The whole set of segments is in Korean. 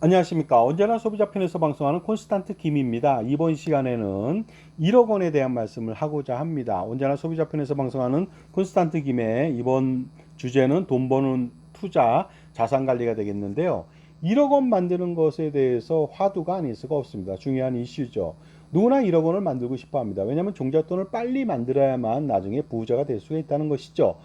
안녕하십니까. 언제나 소비자 편에서 방송하는 콘스탄트 김입니다. 이번 시간에는 1억 원에 대한 말씀을 하고자 합니다. 언제나 소비자 편에서 방송하는 콘스탄트 김의 이번 주제는 돈 버는 투자, 자산 관리가 되겠는데요. 1억 원 만드는 것에 대해서 화두가 아닐 수가 없습니다. 중요한 이슈죠. 누구나 1억 원을 만들고 싶어 합니다. 왜냐하면 종잣돈을 빨리 만들어야만 나중에 부자가 될 수가 있다는 것이죠.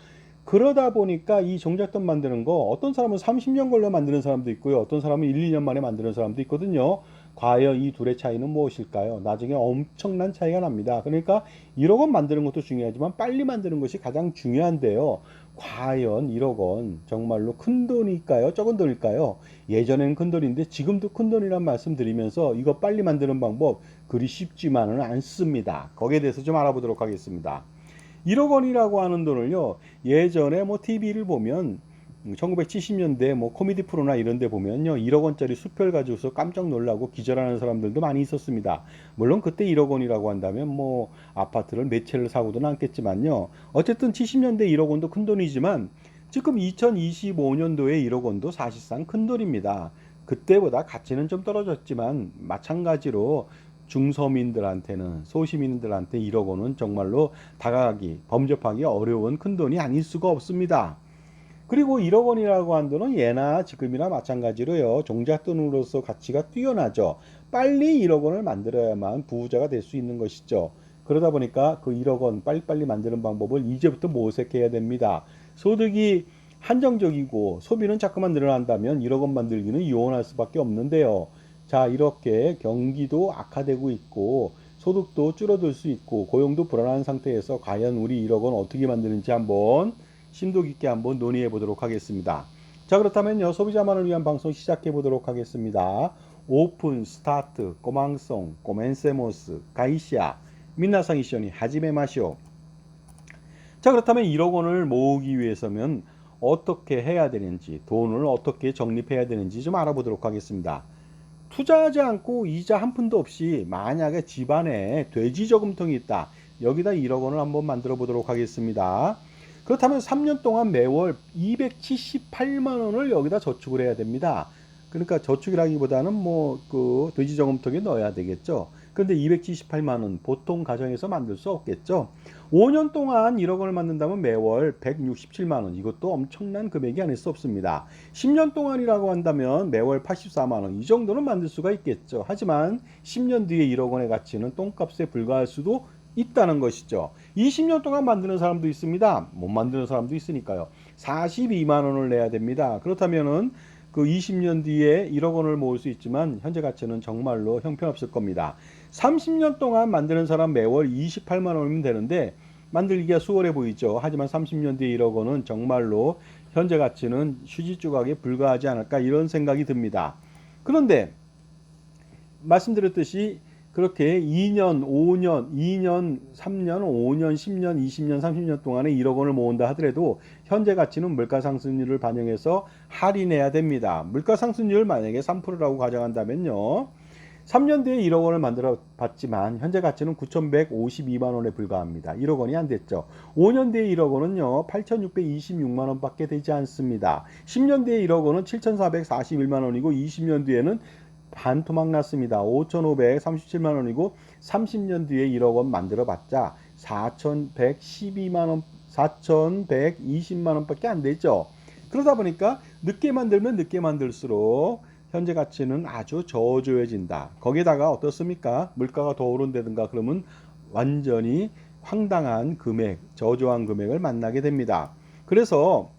그러다 보니까 이 종잣돈 만드는 거 어떤 사람은 30년 걸려 만드는 사람도 있고요. 어떤 사람은 1, 2년 만에 만드는 사람도 있거든요. 과연 이 둘의 차이는 무엇일까요? 나중에 엄청난 차이가 납니다. 그러니까 1억 원 만드는 것도 중요하지만 빨리 만드는 것이 가장 중요한데요. 과연 1억 원 정말로 큰 돈일까요? 적은 돈일까요? 예전에는 큰 돈인데 지금도 큰 돈이란 말씀 드리면서 이거 빨리 만드는 방법 그리 쉽지만은 않습니다. 거기에 대해서 좀 알아보도록 하겠습니다. 1억 원이라고 하는 돈을요, 예전에 뭐 TV를 보면 1970년대 뭐 코미디 프로나 이런 데 보면요, 1억 원짜리 수표를 가지고서 깜짝 놀라고 기절하는 사람들도 많이 있었습니다. 물론 그때 1억 원이라고 한다면 뭐 아파트를 몇 채를 사고도 않겠지만요. 어쨌든 70년대 1억 원도 큰 돈이지만 지금 2025년도에 1억 원도 사실상 큰 돈입니다. 그때보다 가치는 좀 떨어졌지만 마찬가지로 중서민들한테는 소시민들한테 1억 원은 정말로 다가가기, 범접하기 어려운 큰 돈이 아닐 수가 없습니다. 그리고 1억 원이라고 한 돈은 예나 지금이나 마찬가지로요. 종잣돈으로서 가치가 뛰어나죠. 빨리 1억 원을 만들어야만 부자가 될 수 있는 것이죠. 그러다 보니까 그 1억 원 빨리빨리 만드는 방법을 이제부터 모색해야 됩니다. 소득이 한정적이고 소비는 자꾸만 늘어난다면 1억 원 만들기는 요원할 수밖에 없는데요. 자, 이렇게 경기도 악화되고 있고 소득도 줄어들 수 있고 고용도 불안한 상태에서 과연 우리 1억 원 어떻게 만드는지 한번 심도 깊게 한번 논의해 보도록 하겠습니다. 자, 그렇다면요, 소비자만을 위한 방송 시작해 보도록 하겠습니다. 오픈 스타트 꼬망송 꼬멘세모스 가이시아 민나상 이쇼니 하지메 마시오. 자, 그렇다면 1억 원을 모으기 위해서면 어떻게 해야 되는지, 돈을 어떻게 적립해야 되는지 좀 알아보도록 하겠습니다. 투자하지 않고 이자 한 푼도 없이 만약에 집안에 돼지 저금통이 있다. 여기다 1억 원을 한번 만들어 보도록 하겠습니다. 그렇다면 3년 동안 매월 278만 원을 여기다 저축을 해야 됩니다. 그러니까 저축이라기보다는 뭐 그 돼지 저금통에 넣어야 되겠죠. 그런데 278만 원 보통 가정에서 만들 수 없겠죠. 5년 동안 1억 원을 만든다면 매월 167만 원, 이것도 엄청난 금액이 아닐 수 없습니다. 10년 동안이라고 한다면 매월 84만 원, 이 정도는 만들 수가 있겠죠. 하지만 10년 뒤에 1억 원의 가치는 똥값에 불과할 수도 있다는 것이죠. 20년 동안 만드는 사람도 있습니다. 못 만드는 사람도 있으니까요. 42만 원을 내야 됩니다. 그렇다면은 그 20년 뒤에 1억 원을 모을 수 있지만 현재 가치는 정말로 형편없을 겁니다. 30년 동안 만드는 사람 매월 28만 원이면 되는데 만들기가 수월해 보이죠. 하지만 30년 뒤에 1억 원은 정말로 현재 가치는 휴지 조각에 불과하지 않을까 이런 생각이 듭니다. 그런데 말씀드렸듯이 그렇게 2년, 5년, 2년, 3년, 5년, 10년, 20년, 30년 동안에 1억 원을 모은다 하더라도 현재 가치는 물가 상승률을 반영해서 할인해야 됩니다. 물가 상승률 만약에 3%라고 가정한다면요. 3년 뒤에 1억 원을 만들어 봤지만 현재 가치는 9,152만 원에 불과합니다. 1억 원이 안 됐죠. 5년 뒤에 1억 원은요. 8,626만 원밖에 되지 않습니다. 10년 뒤에 1억 원은 7,441만 원이고 20년 뒤에는 반토막 났습니다. 5,537만 원이고 30년 뒤에 1억 원 만들어 봤자 4,112만 원, 4,120만 원밖에 안 되죠. 그러다 보니까 늦게 만들면 늦게 만들수록 현재 가치는 아주 저조해진다. 거기다가 어떻습니까? 물가가 더 오른다든가 그러면 완전히 황당한 금액, 저조한 금액을 만나게 됩니다. 그래서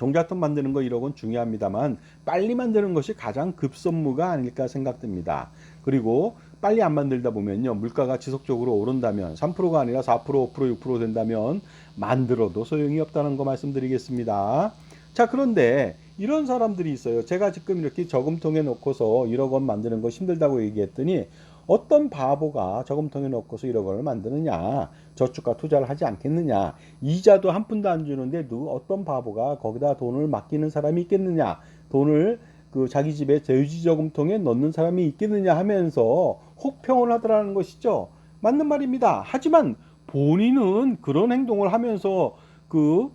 종잣돈 만드는 거 1억 원 중요합니다만 빨리 만드는 것이 가장 급선무가 아닐까 생각됩니다. 그리고 빨리 안 만들다 보면요. 물가가 지속적으로 오른다면 3%가 아니라 4%, 5%, 6% 된다면 만들어도 소용이 없다는 거 말씀드리겠습니다. 자, 그런데 이런 사람들이 있어요. 제가 지금 이렇게 저금통에 넣고서 1억 원 만드는 거 힘들다고 얘기했더니 어떤 바보가 저금통에 넣고서 1억 원을 만드느냐, 저축과 투자를 하지 않겠느냐, 이자도 한 푼도 안 주는데 어떤 바보가 거기다 돈을 맡기는 사람이 있겠느냐, 돈을 그 자기 집에 돼지 저금통에 넣는 사람이 있겠느냐 하면서 혹평을 하더라는 것이죠. 맞는 말입니다. 하지만 본인은 그런 행동을 하면서 그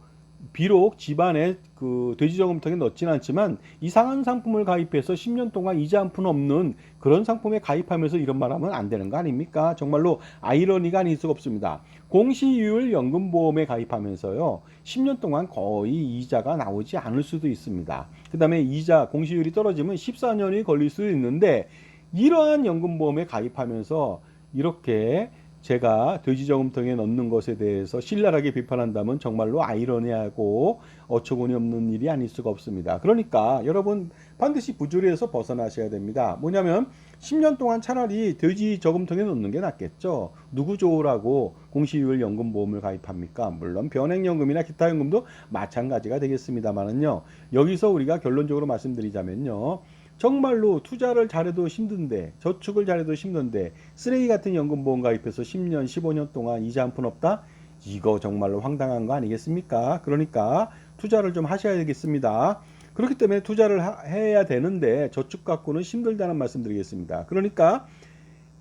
비록 집안에 그 돼지저금통에 넣지는 않지만 이상한 상품을 가입해서 10년 동안 이자 한 푼 없는 그런 상품에 가입하면서 이런 말 하면 안 되는 거 아닙니까? 정말로 아이러니가 아닐 수가 없습니다. 공시이율 연금보험에 가입하면서요, 10년 동안 거의 이자가 나오지 않을 수도 있습니다. 그 다음에 이자 공시율이 떨어지면 14년이 걸릴 수도 있는데, 이러한 연금보험에 가입하면서 이렇게 제가 돼지저금통에 넣는 것에 대해서 신랄하게 비판한다면 정말로 아이러니하고 어처구니 없는 일이 아닐 수가 없습니다. 그러니까 여러분 반드시 부조리에서 벗어나셔야 됩니다. 뭐냐면 10년 동안 차라리 돼지저금통에 넣는 게 낫겠죠. 누구 좋으라고 공시이율 연금보험을 가입합니까? 물론 변액연금이나 기타 연금도 마찬가지가 되겠습니다만은요. 여기서 우리가 결론적으로 말씀드리자면요. 정말로 투자를 잘해도 힘든데, 저축을 잘해도 힘든데 쓰레기 같은 연금보험 가입해서 10년 15년 동안 이자 한 푼 없다? 이거 정말로 황당한 거 아니겠습니까? 그러니까 투자를 좀 하셔야 되겠습니다. 그렇기 때문에 투자를 해야 되는데 저축 갖고는 힘들다는 말씀 드리겠습니다. 그러니까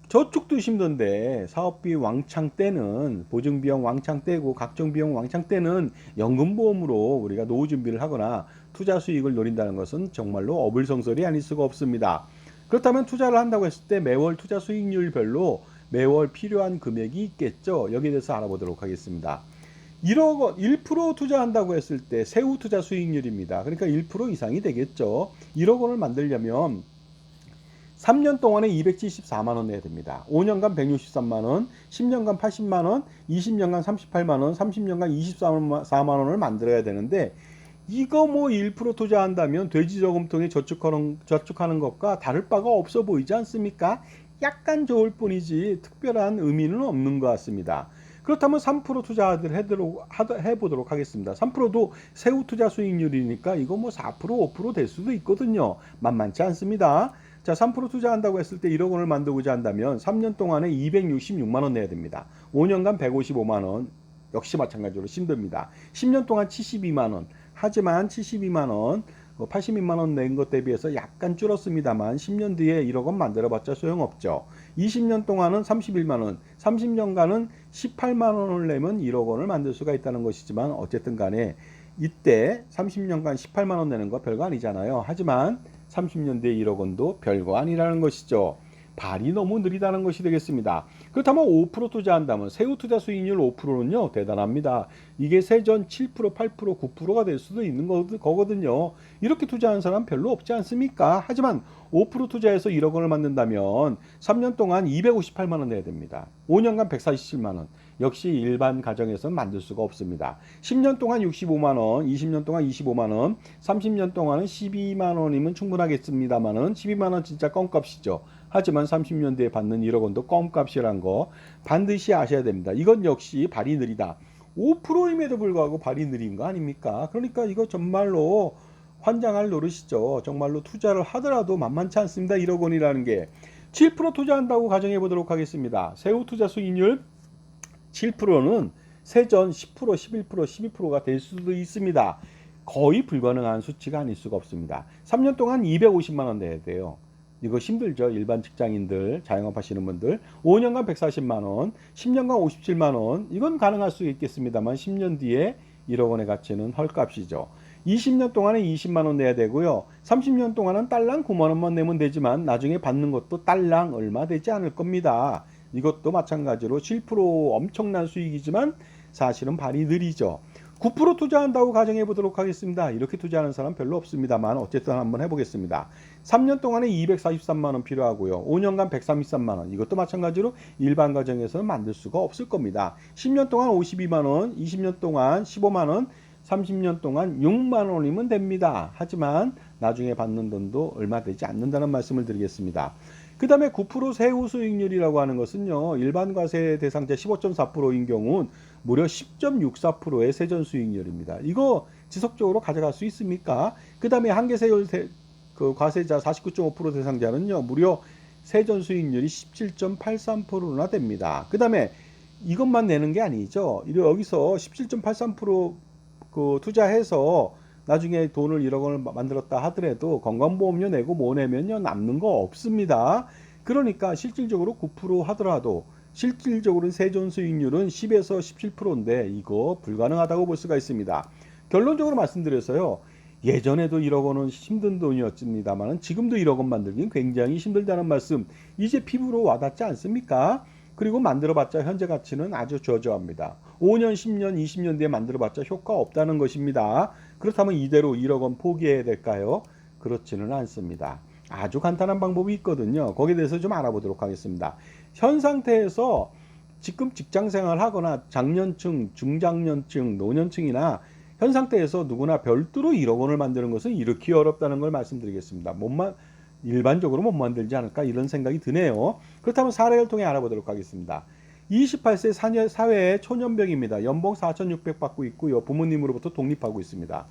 저축도 힘든데 사업비 왕창 떼는, 보증비용 왕창 떼고 각종 비용 왕창 떼는 연금보험으로 우리가 노후 준비를 하거나 투자 수익을 노린다는 것은 정말로 어불성설이 아닐 수가 없습니다. 그렇다면 투자를 한다고 했을 때 매월 투자 수익률별로 매월 필요한 금액이 있겠죠. 여기에 대해서 알아보도록 하겠습니다. 1억 원, 1% 투자한다고 했을 때 세후 투자 수익률입니다. 그러니까 1% 이상이 되겠죠. 1억 원을 만들려면 3년 동안에 274만 원 내야 됩니다. 5년간 163만 원, 10년간 80만 원, 20년간 38만 원, 30년간 24만 원을 만들어야 되는데, 이거 뭐 1% 투자한다면 돼지저금통에 저축하는 것과 다를 바가 없어 보이지 않습니까? 약간 좋을 뿐이지 특별한 의미는 없는 것 같습니다. 그렇다면 3% 해보도록 하겠습니다. 3%도 세후 투자 수익률이니까 이거 뭐 4%, 5% 될 수도 있거든요. 만만치 않습니다. 자, 3% 투자한다고 했을 때 1억 원을 만들고자 한다면 3년 동안에 266만 원 내야 됩니다. 5년간 155만 원, 역시 마찬가지로 힘듭니다. 10년 동안 72만 원, 하지만 72만 원, 82만 원 낸 것 대비해서 약간 줄었습니다만 10년 뒤에 1억 원 만들어봤자 소용없죠. 20년 동안은 31만 원, 30년간은 18만 원을 내면 1억 원을 만들 수가 있다는 것이지만 어쨌든 간에 이때 30년간 18만 원 내는 거 별거 아니잖아요. 하지만 30년 뒤에 1억 원도 별거 아니라는 것이죠. 발이 너무 느리다는 것이 되겠습니다. 그렇다면 5% 투자한다면 세후 투자 수익률 5%는요 대단합니다. 이게 세전 7%, 8%, 9%가 될 수도 있는 거거든요. 이렇게 투자하는 사람 별로 없지 않습니까? 하지만 5% 투자해서 1억 원을 만든다면 3년 동안 258만 원 내야 됩니다. 5년간 147만 원. 역시 일반 가정에서는 만들 수가 없습니다. 10년 동안 65만 원, 20년 동안 25만 원, 30년 동안은 12만 원이면 충분하겠습니다만은 12만 원 진짜 껌값이죠. 하지만 30년 뒤에 받는 1억 원도 껌값이란 거 반드시 아셔야 됩니다. 이건 역시 발이 느리다. 5%임에도 불구하고 발이 느린 거 아닙니까? 그러니까 이거 정말로 환장할 노릇이죠. 정말로 투자를 하더라도 만만치 않습니다. 1억 원이라는 게. 7% 투자한다고 가정해 보도록 하겠습니다. 세후 투자 수익률 7%는 세전 10%, 11%, 12%가 될 수도 있습니다. 거의 불가능한 수치가 아닐 수가 없습니다. 3년 동안 250만 원 내야 돼요. 이거 힘들죠. 일반 직장인들, 자영업 하시는 분들. 5년간 140만 원, 10년간 57만 원. 이건 가능할 수 있겠습니다만 10년 뒤에 1억 원의 가치는 헐값이죠. 20년 동안에 20만 원 내야 되고요. 30년 동안은 딸랑 9만 원만 내면 되지만 나중에 받는 것도 딸랑 얼마 되지 않을 겁니다. 이것도 마찬가지로 7% 엄청난 수익이지만 사실은 발이 느리죠. 9% 투자한다고 가정해 보도록 하겠습니다. 이렇게 투자하는 사람 별로 없습니다만 어쨌든 한번 해보겠습니다. 3년 동안에 243만 원 필요하고요. 5년간 133만 원. 이것도 마찬가지로 일반 가정에서는 만들 수가 없을 겁니다. 10년 동안 52만 원, 20년 동안 15만 원, 30년 동안 6만 원이면 됩니다. 하지만 나중에 받는 돈도 얼마 되지 않는다는 말씀을 드리겠습니다. 그 다음에 9% 세후 수익률이라고 하는 것은요. 일반 과세 대상자 15.4%인 경우는 무려 10.64%의 세전 수익률입니다. 이거 지속적으로 가져갈 수 있습니까? 그 다음에 한계세율 과세자 49.5% 대상자는요. 무려 세전 수익률이 17.83%나 됩니다. 그 다음에 이것만 내는 게 아니죠. 여기서 17.83% 투자해서 나중에 돈을 1억 원을 만들었다 하더라도 건강보험료 내고 뭐 내면요 남는 거 없습니다. 그러니까 실질적으로 9% 하더라도 실질적으로는 세전 수익률은 10에서 17%인데 이거 불가능하다고 볼 수가 있습니다. 결론적으로 말씀드려서요. 예전에도 1억 원은 힘든 돈이었습니다만 지금도 1억 원 만들기는 굉장히 힘들다는 말씀 이제 피부로 와닿지 않습니까? 그리고 만들어봤자 현재 가치는 아주 저조합니다. 5년, 10년, 20년 뒤에 만들어봤자 효과 없다는 것입니다. 그렇다면 이대로 1억 원 포기해야 될까요? 그렇지는 않습니다. 아주 간단한 방법이 있거든요. 거기에 대해서 좀 알아보도록 하겠습니다. 현 상태에서 지금 직장 생활을 하거나 장년층, 중장년층, 노년층이나 현 상태에서 누구나 별도로 1억 원을 만드는 것은 이렇게 어렵다는 걸 말씀드리겠습니다. 일반적으로 못 만들지 않을까 이런 생각이 드네요. 그렇다면 사례를 통해 알아보도록 하겠습니다. 28세 사회의 초년병입니다. 연봉 4,600 받고 있고요. 부모님으로부터 독립하고 있습니다.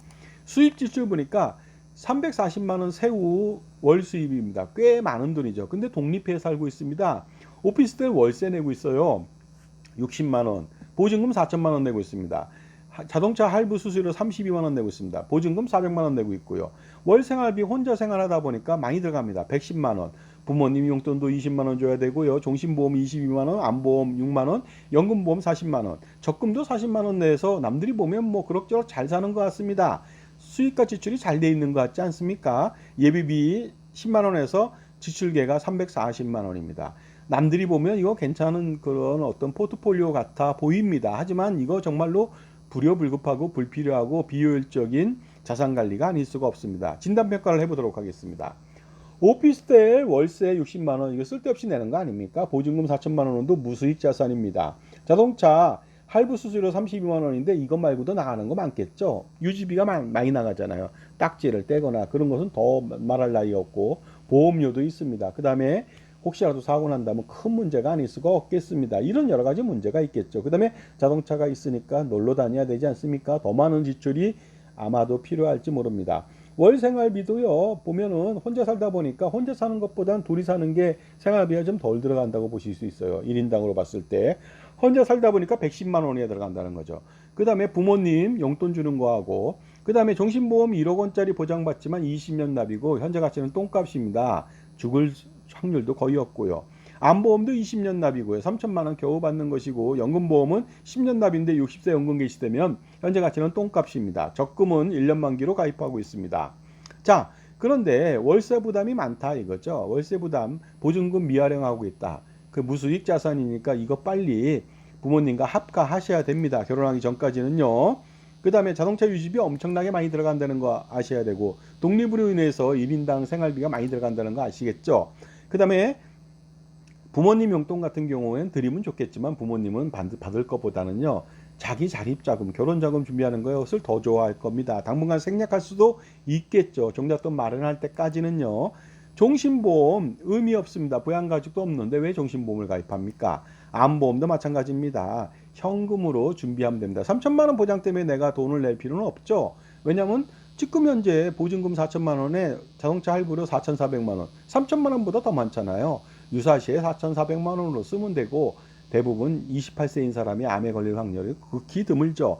수입 지출 보니까 340만 원 세후 월 수입입니다. 꽤 많은 돈이죠. 근데 독립해 살고 있습니다. 오피스텔 월세 내고 있어요. 60만 원. 보증금 4천만 원 내고 있습니다. 자동차 할부 수수료 32만 원 내고 있습니다. 보증금 400만 원 내고 있고요. 월 생활비 혼자 생활하다 보니까 많이 들어갑니다. 110만 원. 부모님 용돈도 20만 원 줘야 되고요. 종신보험 22만 원, 암보험 6만 원, 연금보험 40만 원. 적금도 40만 원 내서 남들이 보면 뭐 그럭저럭 잘 사는 것 같습니다. 수익과 지출이 잘 돼 있는 것 같지 않습니까? 예비비 10만 원에서 지출계가 340만 원입니다. 남들이 보면 이거 괜찮은 그런 어떤 포트폴리오 같아 보입니다. 하지만 이거 정말로 불효불급하고 불필요하고 비효율적인 자산관리가 아닐 수가 없습니다. 진단평가를 해보도록 하겠습니다. 오피스텔 월세 60만 원 이거 쓸데없이 내는 거 아닙니까? 보증금 4천만 원도 무수익 자산입니다. 자동차 할부 수수료 32만 원인데 이것 말고도 나가는 거 많겠죠. 유지비가 많이 나가잖아요. 딱지를 떼거나 그런 것은 더 말할 나위 없고 보험료도 있습니다. 그 다음에 혹시라도 사고 난다면 큰 문제가 아닐 수가 없겠습니다. 이런 여러 가지 문제가 있겠죠. 그 다음에 자동차가 있으니까 놀러 다녀야 되지 않습니까? 더 많은 지출이 아마도 필요할지 모릅니다. 월 생활비도요 보면은 혼자 살다 보니까 혼자 사는 것보다는 둘이 사는 게 생활비가 좀 덜 들어간다고 보실 수 있어요. 1인당으로 봤을 때 혼자 살다 보니까 110만 원이 들어간다는 거죠. 그 다음에 부모님 용돈 주는 거하고 그 다음에 종신보험 1억 원짜리 보장받지만 20년 납이고 현재 가치는 똥값입니다. 죽을 확률도 거의 없고요. 암보험도 20년 납이고요. 3천만 원 겨우 받는 것이고 연금보험은 10년 납인데 60세 연금 개시되면 현재 가치는 똥값입니다. 적금은 1년 만기로 가입하고 있습니다. 자, 그런데 월세 부담이 많다 이거죠. 월세 부담, 보증금 미활용하고 있다. 그 무수익 자산이니까 이거 빨리 부모님과 합가하셔야 됩니다. 결혼하기 전까지는요. 그 다음에 자동차 유지비 엄청나게 많이 들어간다는 거 아셔야 되고 독립으로 인해서 1인당 생활비가 많이 들어간다는 거 아시겠죠. 그 다음에 부모님 용돈 같은 경우에는 드리면 좋겠지만 부모님은 받을 것보다는요 자기 자립자금, 결혼자금 준비하는 것을 더 좋아할 겁니다. 당분간 생략할 수도 있겠죠. 종잣돈 마련할 때까지는요. 종신보험 의미 없습니다. 부양가족도 없는데 왜 종신보험을 가입합니까? 암보험도 마찬가지입니다. 현금으로 준비하면 됩니다. 3천만 원 보장 때문에 내가 돈을 낼 필요는 없죠. 왜냐하면 지금 현재 보증금 4천만 원에 자동차 할부로 4,400만 원, 3천만 원보다 더 많잖아요. 유사시에 4,400만 원으로 쓰면 되고 대부분 28세인 사람이 암에 걸릴 확률이 극히 드물죠.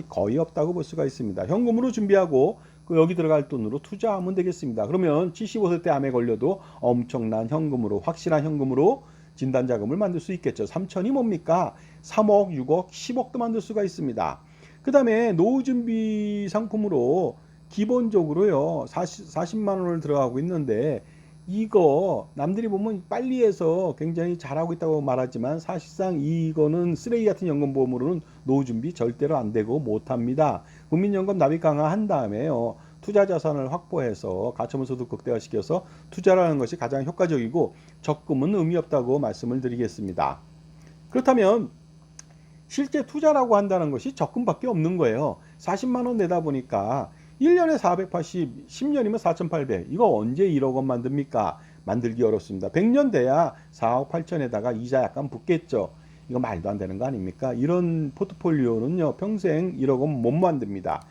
거의 없다고 볼 수가 있습니다. 현금으로 준비하고 여기 들어갈 돈으로 투자하면 되겠습니다. 그러면 75세 때 암에 걸려도 엄청난 현금으로 확실한 현금으로 진단자금을 만들 수 있겠죠. 3천이 뭡니까? 3억, 6억, 10억도 만들 수가 있습니다. 그 다음에 노후준비 상품으로 기본적으로요 40만 원을 들어가고 있는데 이거 남들이 보면 빨리 해서 굉장히 잘하고 있다고 말하지만 사실상 이거는 쓰레기 같은 연금보험으로는 노후준비 절대로 안 되고 못합니다. 국민연금 납입 강화한 다음에요 투자자산을 확보해서 가처분소득 극대화시켜서 투자라는 것이 가장 효과적이고 적금은 의미 없다고 말씀을 드리겠습니다. 그렇다면 실제 투자라고 한다는 것이 적금밖에 없는 거예요. 40만 원 내다 보니까 1년에 480, 10년이면 4,800. 이거 언제 1억 원 만듭니까? 만들기 어렵습니다. 100년 돼야 4억 8천에다가 이자 약간 붙겠죠. 이거 말도 안 되는 거 아닙니까? 이런 포트폴리오는요. 평생 1억 원 못 만듭니다.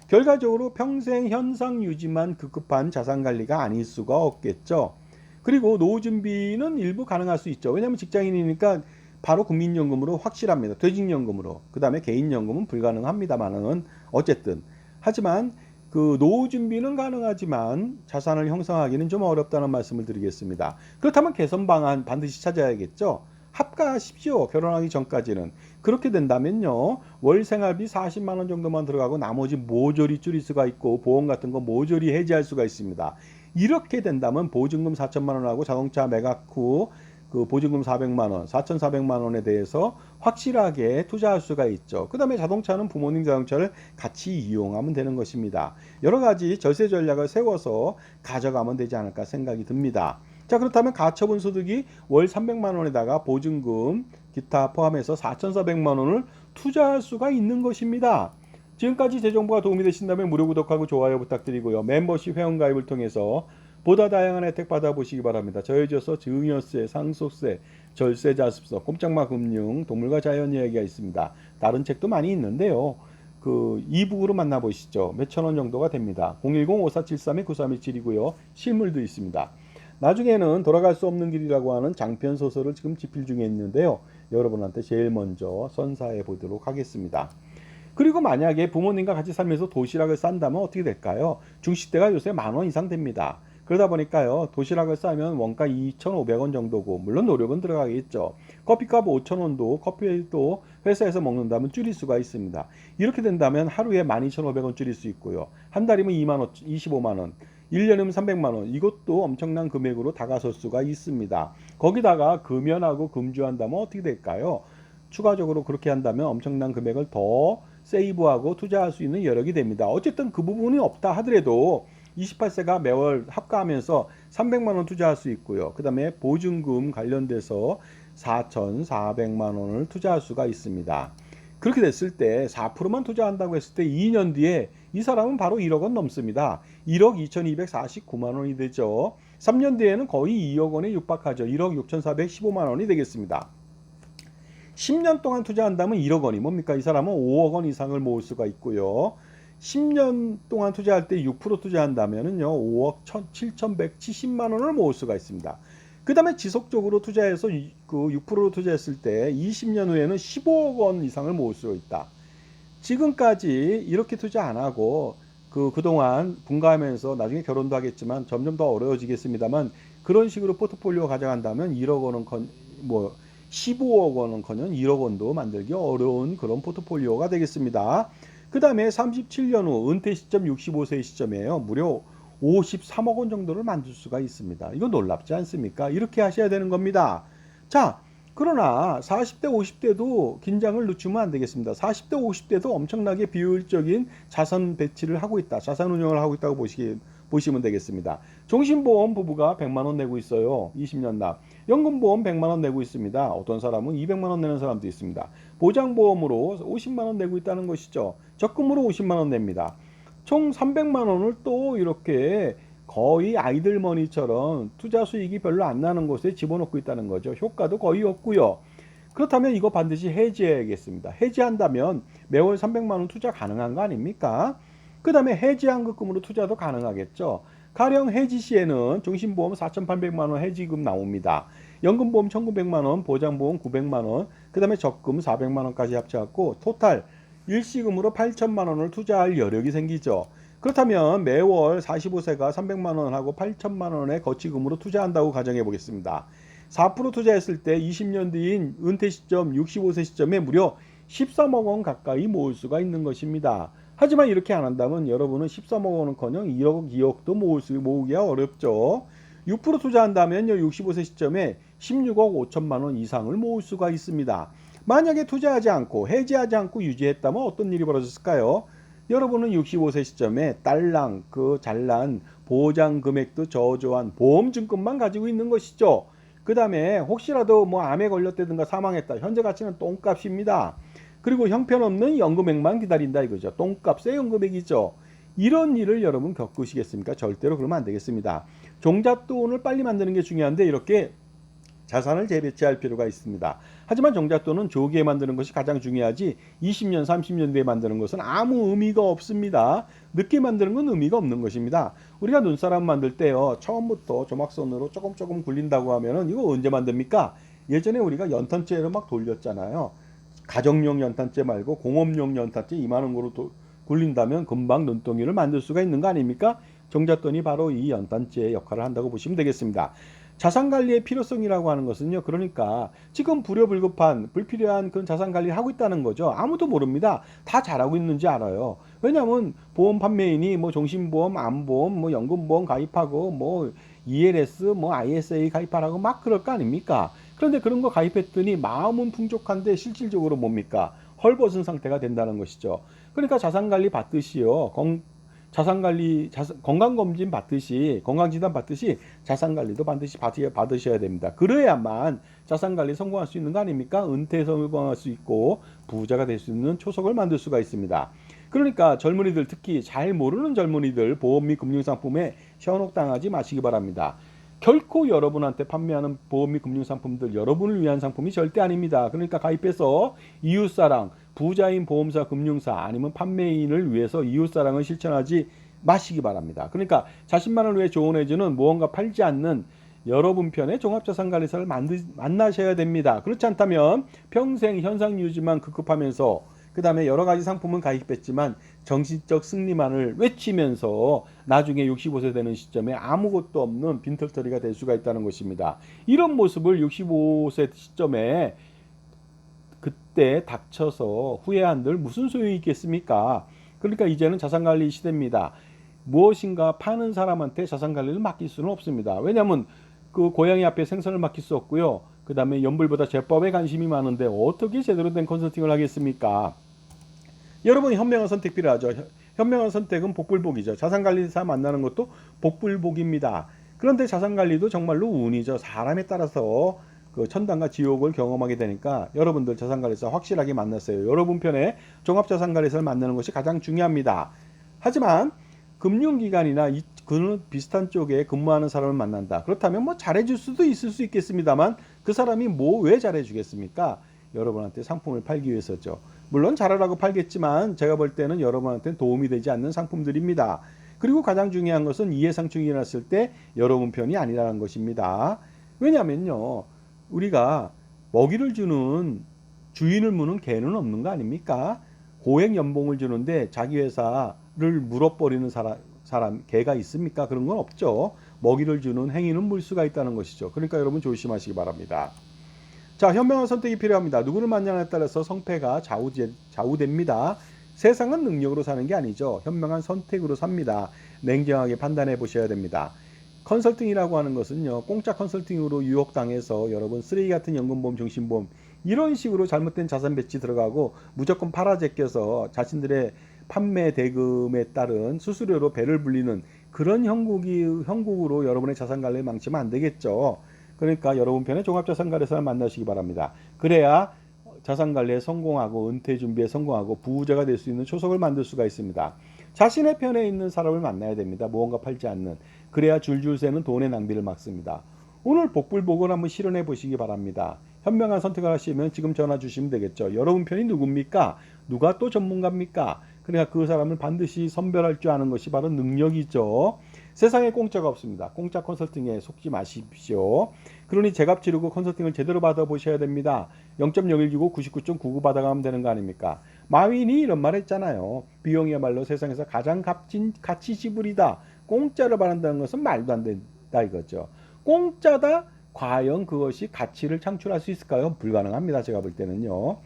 결과적으로 평생 현상 유지만 급급한 자산관리가 아닐 수가 없겠죠. 그리고 노후 준비는 일부 가능할 수 있죠. 왜냐하면 직장인이니까 바로 국민연금으로 확실합니다. 퇴직연금으로. 그 다음에 개인연금은 불가능합니다만은 어쨌든 하지만 그 노후 준비는 가능하지만 자산을 형성하기는 좀 어렵다는 말씀을 드리겠습니다. 그렇다면 개선 방안 반드시 찾아야겠죠. 합가하십시오. 결혼하기 전까지는. 그렇게 된다면요, 월 생활비 40만 원 정도만 들어가고 나머지 모조리 줄일 수가 있고 보험 같은 거 모조리 해지할 수가 있습니다. 이렇게 된다면 보증금 4천만 원하고 자동차 매각 후 그 보증금 400만 원, 4,400만 원에 대해서 확실하게 투자할 수가 있죠. 그 다음에 자동차는 부모님 자동차를 같이 이용하면 되는 것입니다. 여러 가지 절세 전략을 세워서 가져가면 되지 않을까 생각이 듭니다. 자, 그렇다면 가처분 소득이 월 300만 원에다가 보증금, 기타 포함해서 4,400만 원을 투자할 수가 있는 것입니다. 지금까지 제 정보가 도움이 되신다면 무료 구독하고 좋아요 부탁드리고요. 멤버십 회원가입을 통해서 보다 다양한 혜택 받아보시기 바랍니다. 저해져서 증여세, 상속세, 절세자습서, 꼼짝마 금융, 동물과 자연 이야기가 있습니다. 다른 책도 많이 있는데요. 그 이북으로 만나보시죠. 몇천 원 정도가 됩니다. 010-5473-9317이고요. 실물도 있습니다. 나중에는 돌아갈 수 없는 길이라고 하는 장편 소설을 지금 집필 중에 있는데요. 여러분한테 제일 먼저 선사해 보도록 하겠습니다. 그리고 만약에 부모님과 같이 살면서 도시락을 싼다면 어떻게 될까요? 중식대가 요새 10,000원 이상 됩니다. 그러다 보니까요, 도시락을 싸면 원가 2,500원 정도고, 물론 노력은 들어가겠죠. 커피값 5,000원도 커피도 회사에서 먹는다면 줄일 수가 있습니다. 이렇게 된다면 하루에 12,500원 줄일 수 있고요. 한 달이면 25만원, 1년이면 300만원, 이것도 엄청난 금액으로 다가설 수가 있습니다. 거기다가 금연하고 금주한다면 어떻게 될까요? 추가적으로 그렇게 한다면 엄청난 금액을 더 세이브하고 투자할 수 있는 여력이 됩니다. 어쨌든 그 부분이 없다 하더라도 28세가 매월 합가하면서 300만 원 투자할 수 있고요. 그 다음에 보증금 관련돼서 4,400만 원을 투자할 수가 있습니다. 그렇게 됐을 때 4%만 투자한다고 했을 때 2년 뒤에 이 사람은 바로 1억 원 넘습니다. 1억 2,249만 원이 되죠. 3년 뒤에는 거의 2억 원에 육박하죠. 1억 6,415만 원이 되겠습니다. 10년 동안 투자한다면 1억 원이 뭡니까? 이 사람은 5억 원 이상을 모을 수가 있고요. 10년 동안 투자할 때 6% 투자한다면요, 5억 7,170만 원을 모을 수가 있습니다. 그 다음에 지속적으로 투자해서 그 6%로 투자했을 때 20년 후에는 15억 원 이상을 모을 수 있다. 지금까지 이렇게 투자 안 하고 그동안 분가하면서 나중에 결혼도 하겠지만 점점 더 어려워지겠습니다만 그런 식으로 포트폴리오 가져간다면 1억 원은 15억 원은커녕 1억 원도 만들기 어려운 그런 포트폴리오가 되겠습니다. 그 다음에 37년 후 은퇴 시점 65세 시점이에요. 무려 53억 원 정도를 만들 수가 있습니다. 이거 놀랍지 않습니까? 이렇게 하셔야 되는 겁니다. 자, 그러나 40대 50대도 긴장을 늦추면 안 되겠습니다. 40대 50대도 엄청나게 비효율적인 자산 배치를 하고 있다. 자산 운용을 하고 있다고 보시면 되겠습니다. 종신보험 부부가 100만 원 내고 있어요. 20년 납. 연금보험 100만 원 내고 있습니다. 어떤 사람은 200만 원 내는 사람도 있습니다. 보장보험으로 50만 원 내고 있다는 것이죠. 적금으로 50만 원 냅니다. 총 300만 원을 또 이렇게 거의 아이들 머니처럼 투자 수익이 별로 안 나는 곳에 집어넣고 있다는 거죠. 효과도 거의 없고요. 그렇다면 이거 반드시 해지해야겠습니다. 해지한다면 매월 300만 원 투자 가능한 거 아닙니까? 그 다음에 해지한급금으로 투자도 가능하겠죠. 가령 해지 시에는 종신보험 4,800만 원 해지금 나옵니다. 연금보험 1,900만 원, 보장보험 900만 원, 그 다음에 적금 400만 원까지 합쳐갖고 토탈 일시금으로 8천만 원을 투자할 여력이 생기죠. 그렇다면 매월 45세가 300만 원하고 8천만 원의 거치금으로 투자한다고 가정해 보겠습니다. 4% 투자했을 때 20년 뒤인 은퇴 시점 65세 시점에 무려 13억 원 가까이 모을 수가 있는 것입니다. 하지만 이렇게 안 한다면 여러분은 13억 원은커녕 1억, 2억도 모으기가 어렵죠. 6% 투자한다면요, 65세 시점에 16억 5천만 원 이상을 모을 수가 있습니다. 만약에 투자하지 않고 해지하지 않고 유지했다면 어떤 일이 벌어졌을까요? 여러분은 65세 시점에 딸랑 잘난 보장 금액도 저조한 보험증권만 가지고 있는 것이죠. 그 다음에 혹시라도 암에 걸렸다든가 사망했다. 현재 가치는 똥값입니다. 그리고 형편없는 연금액만 기다린다 이거죠. 똥값의 연금액이죠. 이런 일을 여러분 겪으시겠습니까? 절대로 그러면 안 되겠습니다. 종잣돈을 빨리 만드는 게 중요한데 이렇게 자산을 재배치할 필요가 있습니다. 하지만 종잣돈은 조기에 만드는 것이 가장 중요하지 20년, 30년 뒤에 만드는 것은 아무 의미가 없습니다. 늦게 만드는 건 의미가 없는 것입니다. 우리가 눈사람 만들 때요, 처음부터 조막선으로 조금 굴린다고 하면은 이거 언제 만듭니까? 예전에 우리가 연탄재로 막 돌렸잖아요. 가정용 연탄재 말고 공업용 연탄재 이만한 거로 굴린다면 금방 눈덩이를 만들 수가 있는 거 아닙니까? 종잣돈이 바로 이 연탄재의 역할을 한다고 보시면 되겠습니다. 자산관리의 필요성이라고 하는 것은요, 그러니까 지금 불효불급한 불필요한 그런 자산관리를 하고 있다는 거죠. 아무도 모릅니다. 다 잘하고 있는지 알아요. 왜냐하면 보험 판매인이 뭐 종신보험, 암보험, 뭐 연금보험 가입하고 뭐 ELS, 뭐 ISA 가입하라고 막 그럴 거 아닙니까? 그런데 그런 거 가입했더니 마음은 풍족한데 실질적으로 뭡니까? 헐벗은 상태가 된다는 것이죠. 그러니까 자산관리 받듯이요. 건강검진 받듯이, 건강진단 받듯이 자산관리도 반드시 받으셔야 됩니다. 그래야만 자산관리 성공할 수 있는 거 아닙니까? 은퇴에 성공할 수 있고 부자가 될 수 있는 초석을 만들 수가 있습니다. 그러니까 젊은이들, 특히 잘 모르는 젊은이들 보험 및 금융상품에 현혹당하지 마시기 바랍니다. 결코 여러분한테 판매하는 보험 및 금융상품들 여러분을 위한 상품이 절대 아닙니다. 그러니까 가입해서 이웃사랑, 부자인 보험사, 금융사 아니면 판매인을 위해서 이웃사랑을 실천하지 마시기 바랍니다. 그러니까 자신만을 위해 조언해주는 무언가 팔지 않는 여러분 편의 종합자산관리사를 만나셔야 됩니다. 그렇지 않다면 평생 현상유지만 급급하면서 그 다음에 여러 가지 상품은 가입했지만 정신적 승리만을 외치면서 나중에 65세 되는 시점에 아무것도 없는 빈털터리가 될 수가 있다는 것입니다. 이런 모습을 65세 시점에 그때 닥쳐서 후회한들 무슨 소용이 있겠습니까? 그러니까 이제는 자산관리 시대입니다. 무엇인가 파는 사람한테 자산관리를 맡길 수는 없습니다. 왜냐하면 그 고양이 앞에 생선을 맡길 수 없고요. 그 다음에 연불보다 제법에 관심이 많은데 어떻게 제대로 된 컨설팅을 하겠습니까? 여러분, 현명한 선택 필요하죠. 현명한 선택은 복불복이죠. 자산관리사 만나는 것도 복불복입니다. 그런데 자산관리도 정말로 운이죠. 사람에 따라서 그 천당과 지옥을 경험하게 되니까 여러분들 자산관리사 확실하게 만났어요. 여러분 편에 종합자산관리사를 만나는 것이 가장 중요합니다. 하지만 금융기관이나 그 비슷한 쪽에 근무하는 사람을 만난다. 그렇다면 뭐 잘해줄 수도 있을 수 있겠습니다만 그 사람이 뭐 왜 잘해주겠습니까? 여러분한테 상품을 팔기 위해서죠. 물론 잘하라고 팔겠지만 제가 볼 때는 여러분한테는 도움이 되지 않는 상품들입니다. 그리고 가장 중요한 것은 이해상충이 일어났을 때 여러분 편이 아니라는 것입니다. 왜냐면요, 우리가 먹이를 주는 주인을 무는 개는 없는 거 아닙니까? 고액 연봉을 주는데 자기 회사를 물어버리는 사람 개가 있습니까? 그런 건 없죠. 먹이를 주는 행위는 물 수가 있다는 것이죠. 그러니까 여러분 조심하시기 바랍니다. 자, 현명한 선택이 필요합니다. 누구를 만나냐에 따라서 성패가 좌우됩니다. 세상은 능력으로 사는 게 아니죠. 현명한 선택으로 삽니다. 냉정하게 판단해 보셔야 됩니다. 컨설팅이라고 하는 것은요, 공짜 컨설팅으로 유혹당해서 여러분 쓰레기 같은 연금보험, 종신보험 이런 식으로 잘못된 자산 배치 들어가고 무조건 팔아 제껴서 자신들의 판매 대금에 따른 수수료로 배를 불리는 그런 형국으로 여러분의 자산관리를 망치면 안 되겠죠. 그러니까 여러분 편의 종합자산관리사를 만나시기 바랍니다. 그래야 자산관리에 성공하고 은퇴 준비에 성공하고 부자가 될 수 있는 초석을 만들 수가 있습니다. 자신의 편에 있는 사람을 만나야 됩니다. 무언가 팔지 않는. 그래야 줄줄 새는 돈의 낭비를 막습니다. 오늘 복불복을 한번 실현해 보시기 바랍니다. 현명한 선택을 하시면 지금 전화 주시면 되겠죠. 여러분 편이 누굽니까? 누가 또 전문가입니까? 그러니까 그 사람을 반드시 선별할 줄 아는 것이 바로 능력이죠. 세상에 공짜가 없습니다. 공짜 컨설팅에 속지 마십시오. 그러니 제값 치르고 컨설팅을 제대로 받아보셔야 됩니다. 0.01 주고 99.99 받아가면 되는 거 아닙니까? 마윈이 이런 말 했잖아요. 비용이야말로 세상에서 가장 값진 가치 지불이다. 공짜를 바란다는 것은 말도 안 된다 이거죠. 공짜다? 과연 그것이 가치를 창출할 수 있을까요? 불가능합니다. 제가 볼 때는요.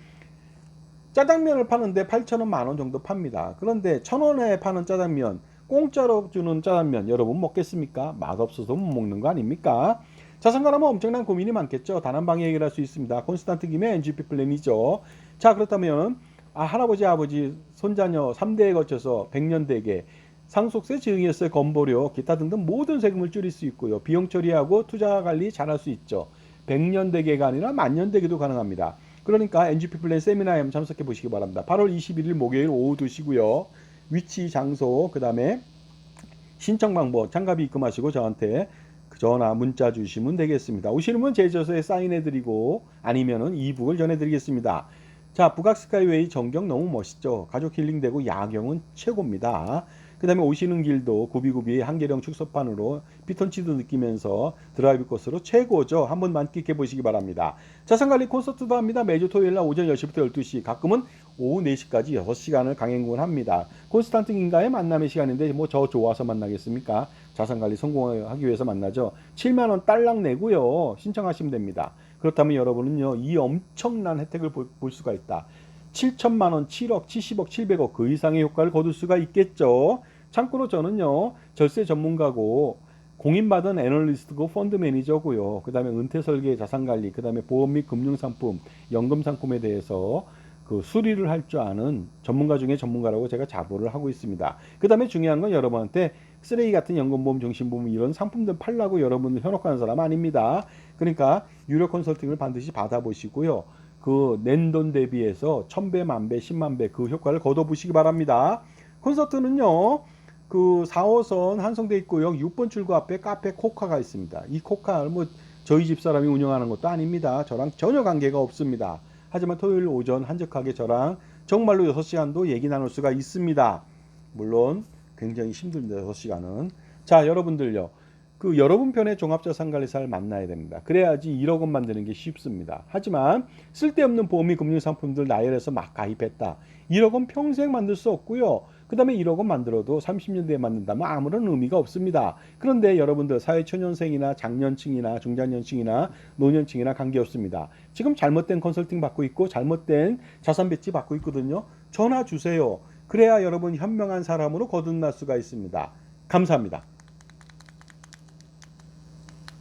짜장면을 파는데 8,000원, 만원 정도 팝니다. 그런데 1,000원에 파는 짜장면, 공짜로 주는 짜장면 여러분 먹겠습니까? 맛없어서 못 먹는 거 아닙니까? 자산가라면 엄청난 고민이 많겠죠. 단 한 방에 해결할 수 있습니다. 콘스탄트 김의 NGP 플랜이죠. 자, 그렇다면 할아버지, 아버지, 손자녀 3대에 거쳐서 100년 대계 상속세, 증여세, 건보료, 기타 등등 모든 세금을 줄일 수 있고요. 비용 처리하고 투자 관리 잘할 수 있죠. 100년 대계가 아니라 만년 대계도 가능합니다. 그러니까 NGP 플랜 세미나에 한번 참석해 보시기 바랍니다. 8월 21일 목요일 오후 2시고요. 위치, 장소, 그 다음에 신청 방법, 참가비 입금하시고 저한테 전화, 문자 주시면 되겠습니다. 오시는 분 제주도에 사인해드리고 아니면은 이북을 전해드리겠습니다. 자, 북악 스카이웨이 전경 너무 멋있죠. 가족 힐링되고 야경은 최고입니다. 그 다음에 오시는 길도 구비구비 한계령 축소판으로 피톤치도 느끼면서 드라이브 코스로 최고죠. 한번 만끽해 보시기 바랍니다. 자산관리 콘서트도 합니다. 매주 토요일날 오전 10시부터 12시, 가끔은 오후 4시까지 6시간을 강행군을 합니다. 콘스탄틴과의 만남의 시간인데 뭐 저 좋아서 만나겠습니까? 자산관리 성공하기 위해서 만나죠. 7만 원 딸랑 내고요. 신청하시면 됩니다. 그렇다면 여러분은요, 이 엄청난 혜택을 볼 수가 있다. 7천만 원, 7억, 70억, 700억 그 이상의 효과를 거둘 수가 있겠죠. 참고로 저는요, 절세 전문가고 공인받은 애널리스트고 펀드 매니저고요. 그 다음에 은퇴 설계, 자산관리, 그 다음에 보험 및 금융상품, 연금상품에 대해서 그 수리를 할 줄 아는 전문가 중에 전문가라고 제가 자부를 하고 있습니다. 그 다음에 중요한 건 여러분한테 쓰레기 같은 연금보험, 정신보험 이런 상품들 팔라고 여러분들 현혹하는 사람 아닙니다. 그러니까 유료 컨설팅을 반드시 받아보시고요. 그 낸 돈 대비해서 1000배, 만배, 10만배 그 효과를 거둬보시기 바랍니다. 콘서트는요. 그 4호선 한성대입구역 6번 출구 앞에 카페 코카가 있습니다. 이 코카 뭐 저희 집 사람이 운영하는 것도 아닙니다. 저랑 전혀 관계가 없습니다. 하지만 토요일 오전 한적하게 저랑 정말로 6시간도 얘기 나눌 수가 있습니다. 물론 굉장히 힘듭니다. 6시간은. 자, 여러분들요. 그 여러분 편의 종합자산관리사를 만나야 됩니다. 그래야지 1억 원 만드는 게 쉽습니다. 하지만 쓸데없는 보험 및 금융상품들 나열해서 막 가입했다. 1억 원 평생 만들 수 없고요. 그 다음에 1억 원 만들어도 30년 뒤에 만든다면 아무런 의미가 없습니다. 그런데 여러분들 사회초년생이나 장년층이나 중장년층이나 노년층이나 관계없습니다. 지금 잘못된 컨설팅 받고 있고 잘못된 자산 배치 받고 있거든요. 전화 주세요. 그래야 여러분 현명한 사람으로 거듭날 수가 있습니다. 감사합니다.